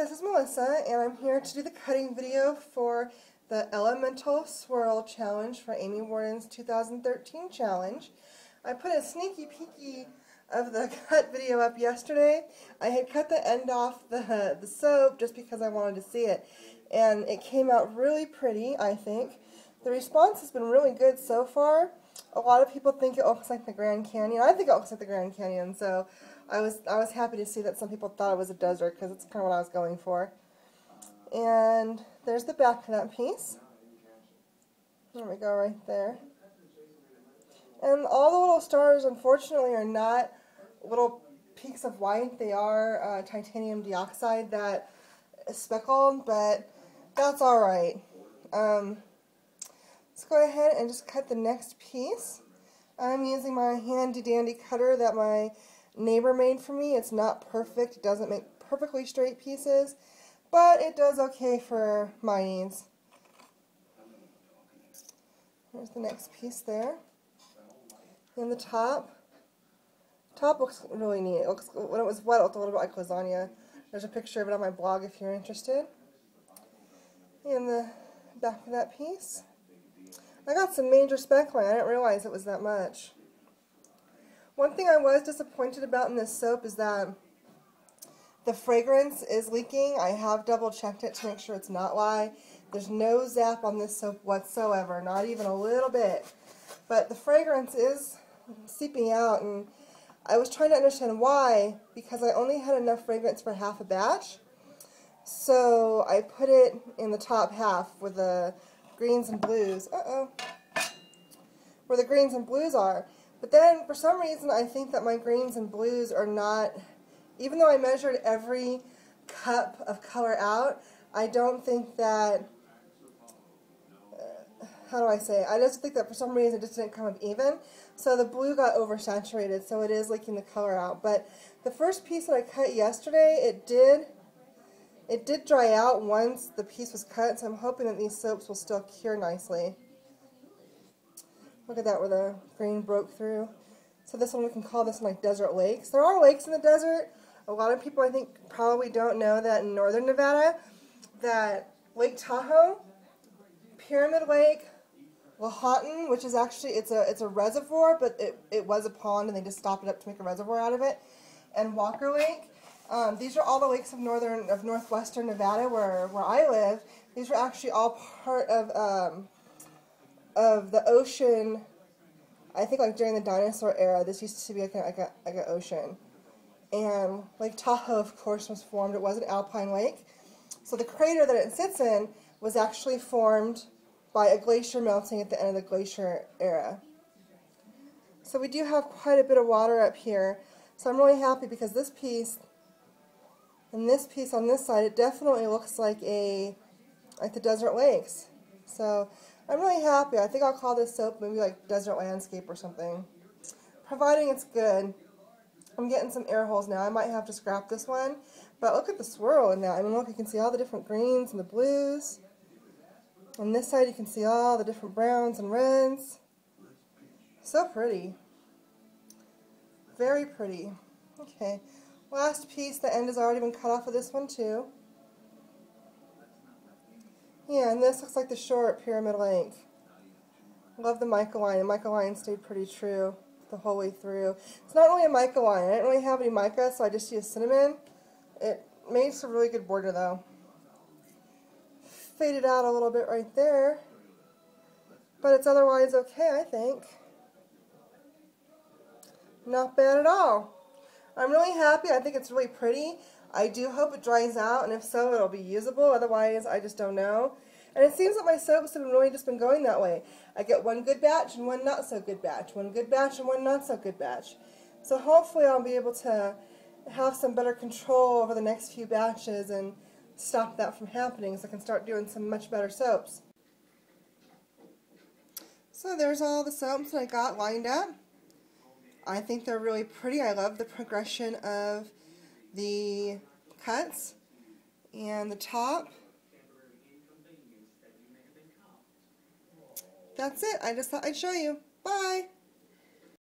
this is Melissa, and I'm here to do the cutting video for the Elemental Swirl Challenge for Amy Warden's 2013 challenge. I put a sneaky peeky of the cut video up yesterday. I had cut the end off the soap just because I wanted to see it, and it came out really pretty, I think. The response has been really good so far. A lot of people think it looks like the Grand Canyon. I think it looks like the Grand Canyon, so I was happy to see that some people thought it was a desert because it's kind of what I was going for. And there's the back of that piece. There we go, right there. And all the little stars, unfortunately, are not little peaks of white. They are titanium dioxide that is speckled, but that's all right. Let's go ahead and just cut the next piece. I'm using my handy dandy cutter that my neighbor made for me. It's not perfect. It doesn't make perfectly straight pieces, but it does okay for my needs. There's the next piece there. And the top looks really neat. It looks, when it was wet, it looked a little bit like lasagna. There's a picture of it on my blog if you're interested. And the back of that piece. I got some major speckling. I didn't realize it was that much. One thing I was disappointed about in this soap is that the fragrance is leaking. I have double checked it to make sure it's not lye. There's no zap on this soap whatsoever, not even a little bit. But the fragrance is seeping out, and I was trying to understand why, because I only had enough fragrance for half a batch. So I put it in the top half with the greens and blues. Where the greens and blues are. But then, for some reason, I think that my greens and blues are not, even though I measured every cup of color out, I don't think that, how do I say it? I just think that for some reason it just didn't come up even. So the blue got oversaturated, so it is leaking the color out. But the first piece that I cut yesterday, it did dry out once the piece was cut, so I'm hoping that these soaps will still cure nicely. Look at that where the green broke through. So this one, we can call this one like desert lakes. There are lakes in the desert. A lot of people, I think, probably don't know that in northern Nevada, that Lake Tahoe, Pyramid Lake, Lahontan, which is actually, it's a reservoir, but it was a pond and they just stopped it up to make a reservoir out of it, and Walker Lake. These are all the lakes of northwestern Nevada where I live. These are actually all part of the ocean. I think like during the dinosaur era, this used to be like an ocean. And Lake Tahoe, of course, was formed. It was an alpine lake. So the crater that it sits in was actually formed by a glacier melting at the end of the glacier era. So we do have quite a bit of water up here. So I'm really happy because this piece and this piece on this side, it definitely looks like the desert lakes. So I'm really happy. I think I'll call this soap maybe like Desert Landscape or something, providing it's good. I'm getting some air holes now. I might have to scrap this one, but look at the swirl in that. I mean, look, you can see all the different greens and the blues. On this side, you can see all the different browns and reds. So pretty. Very pretty. Okay. Last piece, the end has already been cut off of this one too. Yeah, and this looks like the shore at Pyramid Lake. Love the mica line. The mica line stayed pretty true the whole way through. It's not really a mica line. I didn't really have any mica, so I just used cinnamon. It makes a really good border though. Faded out a little bit right there, but it's otherwise okay, I think. Not bad at all. I'm really happy. I think it's really pretty. I do hope it dries out, and if so, it'll be usable. Otherwise, I just don't know. And it seems that my soaps have really just been going that way. I get one good batch and one not so good batch, one good batch and one not so good batch. So hopefully I'll be able to have some better control over the next few batches and stop that from happening so I can start doing some much better soaps. So there's all the soaps that I got lined up. I think they're really pretty. I love the progression of the cuts and the top. That's it. I just thought I'd show you. Bye!